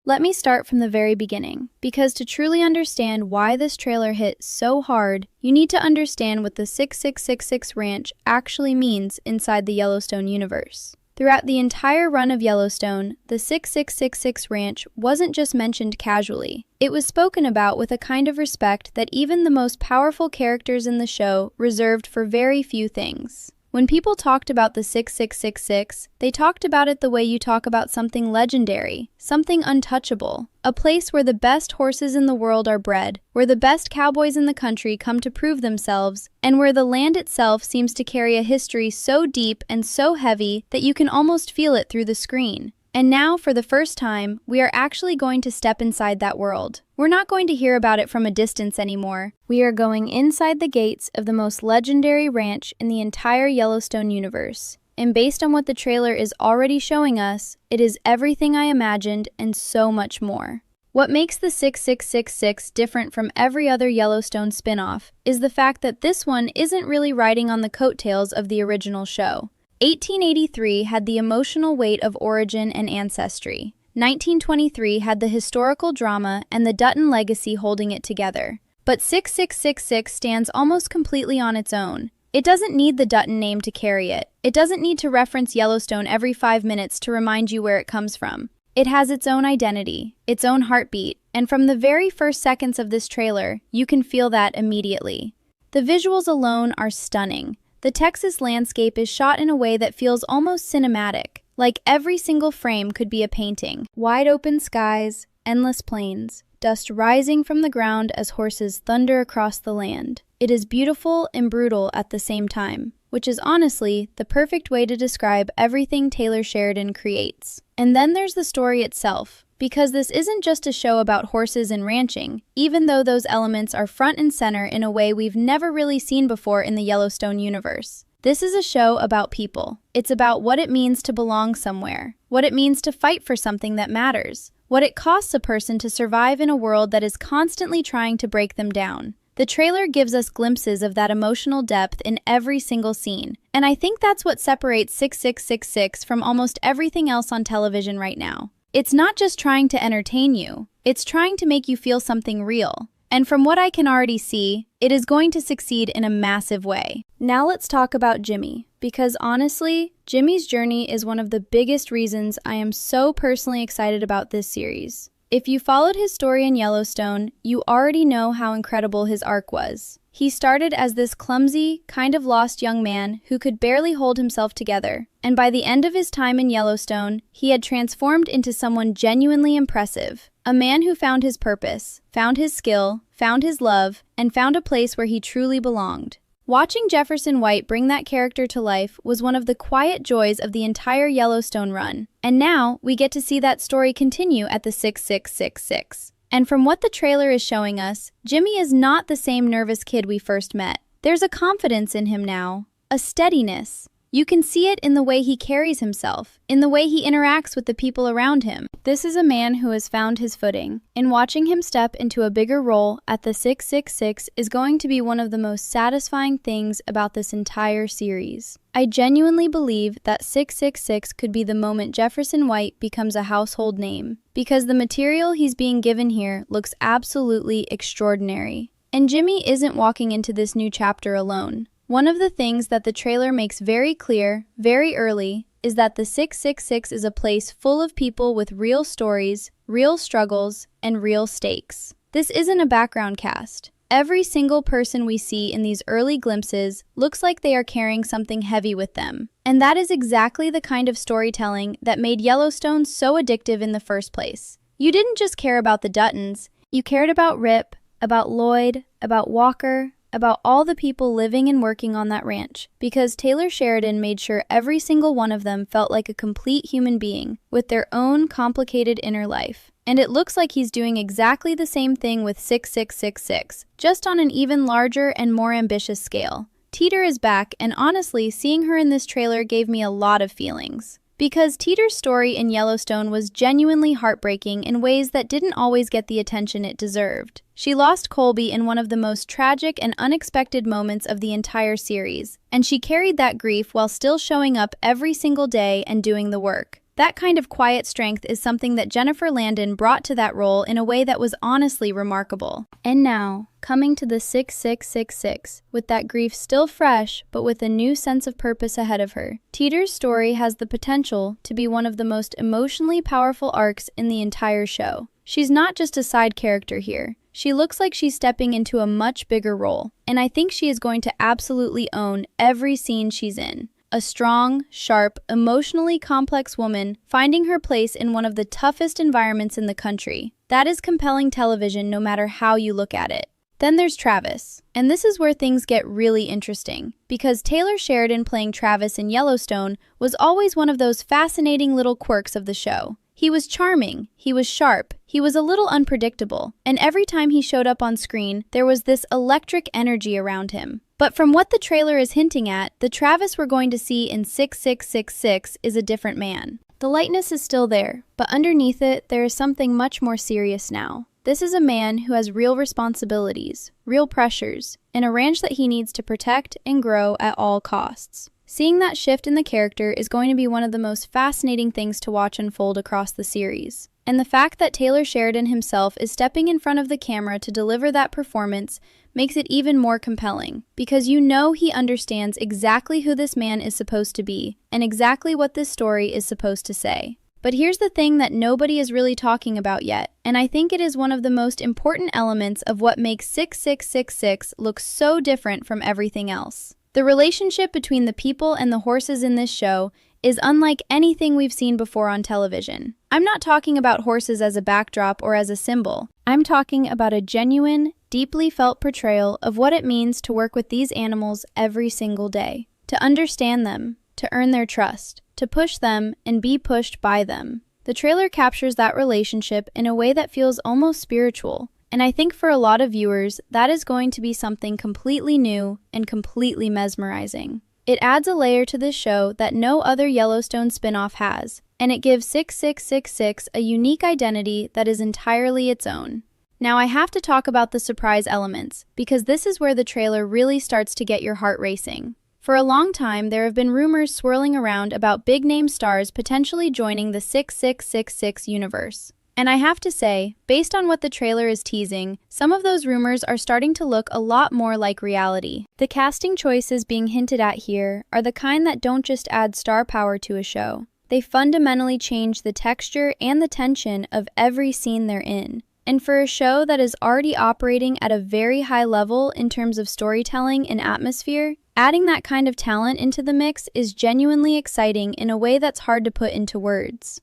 Let me start from the very beginning, because to truly understand why this trailer hit so hard, you need to understand what the 6666 Ranch actually means inside the Yellowstone universe. Throughout the entire run of Yellowstone, the 6666 Ranch wasn't just mentioned casually. It was spoken about with a kind of respect that even the most powerful characters in the show reserved for very few things. When people talked about the 6666, they talked about it the way you talk about something legendary, something untouchable, a place where the best horses in the world are bred, where the best cowboys in the country come to prove themselves, and where the land itself seems to carry a history so deep and so heavy that you can almost feel it through the screen. And now, for the first time, we are actually going to step inside that world. We're not going to hear about it from a distance anymore. We are going inside the gates of the most legendary ranch in the entire Yellowstone universe. And based on what the trailer is already showing us, it is everything I imagined and so much more. What makes the 6666 different from every other Yellowstone spin-off is the fact that this one isn't really riding on the coattails of the original show. 1883 had the emotional weight of origin and ancestry. 1923 had the historical drama and the Dutton legacy holding it together. But 6666 stands almost completely on its own. It doesn't need the Dutton name to carry it. It doesn't need to reference Yellowstone every 5 minutes to remind you where it comes from. It has its own identity, its own heartbeat, and from the very first seconds of this trailer, you can feel that immediately. The visuals alone are stunning. The Texas landscape is shot in a way that feels almost cinematic, like every single frame could be a painting. Wide open skies, endless plains, dust rising from the ground as horses thunder across the land. It is beautiful and brutal at the same time, which is honestly the perfect way to describe everything Taylor Sheridan creates. And then there's the story itself. Because this isn't just a show about horses and ranching, even though those elements are front and center in a way we've never really seen before in the Yellowstone universe. This is a show about people. It's about what it means to belong somewhere, what it means to fight for something that matters, what it costs a person to survive in a world that is constantly trying to break them down. The trailer gives us glimpses of that emotional depth in every single scene, and I think that's what separates 6666 from almost everything else on television right now. It's not just trying to entertain you, it's trying to make you feel something real. And from what I can already see, it is going to succeed in a massive way. Now let's talk about Jimmy, because honestly, Jimmy's journey is one of the biggest reasons I am so personally excited about this series. If you followed his story in Yellowstone, you already know how incredible his arc was. He started as this clumsy, kind of lost young man who could barely hold himself together, and by the end of his time in Yellowstone, he had transformed into someone genuinely impressive. A man who found his purpose, found his skill, found his love, and found a place where he truly belonged. Watching Jefferson White bring that character to life was one of the quiet joys of the entire Yellowstone run, and now we get to see that story continue at the 6666. And from what the trailer is showing us, Jimmy is not the same nervous kid we first met. There's a confidence in him now, a steadiness. You can see it in the way he carries himself, in the way he interacts with the people around him. This is a man who has found his footing, and watching him step into a bigger role at the 666 is going to be one of the most satisfying things about this entire series. I genuinely believe that 666 could be the moment Jefferson White becomes a household name, because the material he's being given here looks absolutely extraordinary. And Jimmy isn't walking into this new chapter alone. One of the things that the trailer makes very clear, very early, is that the 666 is a place full of people with real stories, real struggles, and real stakes. This isn't a background cast. Every single person we see in these early glimpses looks like they are carrying something heavy with them. And that is exactly the kind of storytelling that made Yellowstone so addictive in the first place. You didn't just care about the Duttons, you cared about Rip, about Lloyd, about Walker, about all the people living and working on that ranch, because Taylor Sheridan made sure every single one of them felt like a complete human being, with their own complicated inner life. And it looks like he's doing exactly the same thing with 6666, just on an even larger and more ambitious scale. Teeter is back, and honestly, seeing her in this trailer gave me a lot of feelings. Because Teeter's story in Yellowstone was genuinely heartbreaking in ways that didn't always get the attention it deserved. She lost Colby in one of the most tragic and unexpected moments of the entire series, and she carried that grief while still showing up every single day and doing the work. That kind of quiet strength is something that Jennifer Landon brought to that role in a way that was honestly remarkable. And now, coming to the 6666, with that grief still fresh, but with a new sense of purpose ahead of her. Teeter's story has the potential to be one of the most emotionally powerful arcs in the entire show. She's not just a side character here. She looks like she's stepping into a much bigger role, and I think she is going to absolutely own every scene she's in. A strong, sharp, emotionally complex woman finding her place in one of the toughest environments in the country. That is compelling television no matter how you look at it. Then there's Travis. And this is where things get really interesting, because Taylor Sheridan playing Travis in Yellowstone was always one of those fascinating little quirks of the show. He was charming, he was sharp, he was a little unpredictable, and every time he showed up on screen, there was this electric energy around him. But from what the trailer is hinting at, the Travis we're going to see in 6666 is a different man. The lightness is still there, but underneath it, there is something much more serious now. This is a man who has real responsibilities, real pressures, and a ranch that he needs to protect and grow at all costs. Seeing that shift in the character is going to be one of the most fascinating things to watch unfold across the series. And the fact that Taylor Sheridan himself is stepping in front of the camera to deliver that performance makes it even more compelling, because you know he understands exactly who this man is supposed to be, and exactly what this story is supposed to say. But here's the thing that nobody is really talking about yet, and I think it is one of the most important elements of what makes 6666 look so different from everything else. The relationship between the people and the horses in this show is unlike anything we've seen before on television. I'm not talking about horses as a backdrop or as a symbol. I'm talking about a genuine, deeply felt portrayal of what it means to work with these animals every single day, to understand them, to earn their trust, to push them and be pushed by them. The trailer captures that relationship in a way that feels almost spiritual. And I think for a lot of viewers, that is going to be something completely new and completely mesmerizing. It adds a layer to this show that no other Yellowstone spin-off has, and it gives 6666 a unique identity that is entirely its own. Now I have to talk about the surprise elements, because this is where the trailer really starts to get your heart racing. For a long time, there have been rumors swirling around about big-name stars potentially joining the 6666 universe. And I have to say, based on what the trailer is teasing, some of those rumors are starting to look a lot more like reality. The casting choices being hinted at here are the kind that don't just add star power to a show. They fundamentally change the texture and the tension of every scene they're in. And for a show that is already operating at a very high level in terms of storytelling and atmosphere, adding that kind of talent into the mix is genuinely exciting in a way that's hard to put into words.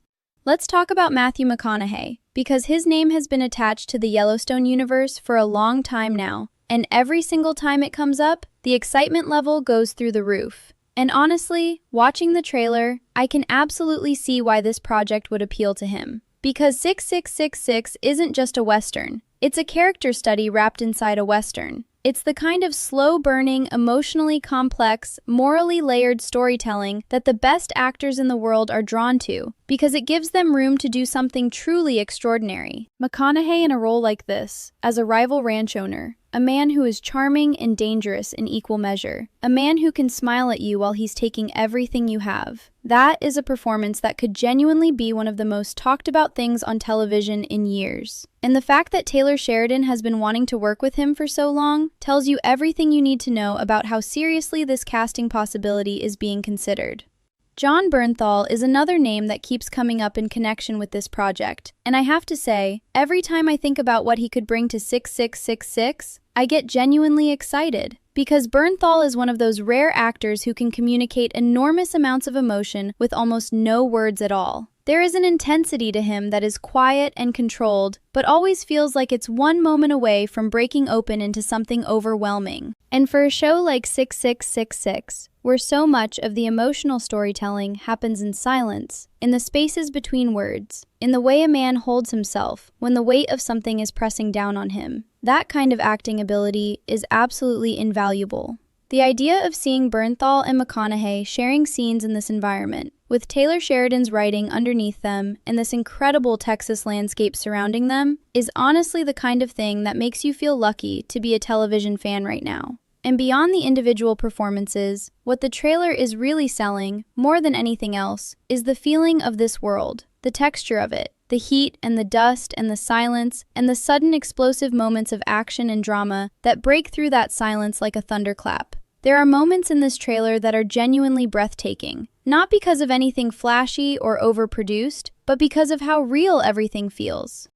Let's talk about Matthew McConaughey, because his name has been attached to the Yellowstone universe for a long time now, and every single time it comes up, the excitement level goes through the roof. And honestly, watching the trailer, I can absolutely see why this project would appeal to him. Because 6666 isn't just a Western, it's a character study wrapped inside a Western. It's the kind of slow-burning, emotionally complex, morally layered storytelling that the best actors in the world are drawn to, because it gives them room to do something truly extraordinary. McConaughey in a role like this, as a rival ranch owner, a man who is charming and dangerous in equal measure, a man who can smile at you while he's taking everything you have. That is a performance that could genuinely be one of the most talked about things on television in years. And the fact that Taylor Sheridan has been wanting to work with him for so long tells you everything you need to know about how seriously this casting possibility is being considered. Jon Bernthal is another name that keeps coming up in connection with this project, and I have to say, every time I think about what he could bring to 6666, I get genuinely excited, because Bernthal is one of those rare actors who can communicate enormous amounts of emotion with almost no words at all. There is an intensity to him that is quiet and controlled, but always feels like it's one moment away from breaking open into something overwhelming. And for a show like 6666, where so much of the emotional storytelling happens in silence, in the spaces between words, in the way a man holds himself when the weight of something is pressing down on him, that kind of acting ability is absolutely invaluable. The idea of seeing Bernthal and McConaughey sharing scenes in this environment, with Taylor Sheridan's writing underneath them and this incredible Texas landscape surrounding them, is honestly the kind of thing that makes you feel lucky to be a television fan right now. And beyond the individual performances, what the trailer is really selling, more than anything else, is the feeling of this world, the texture of it, the heat and the dust and the silence and the sudden explosive moments of action and drama that break through that silence like a thunderclap. There are moments in this trailer that are genuinely breathtaking, not because of anything flashy or overproduced, but because of how real everything feels.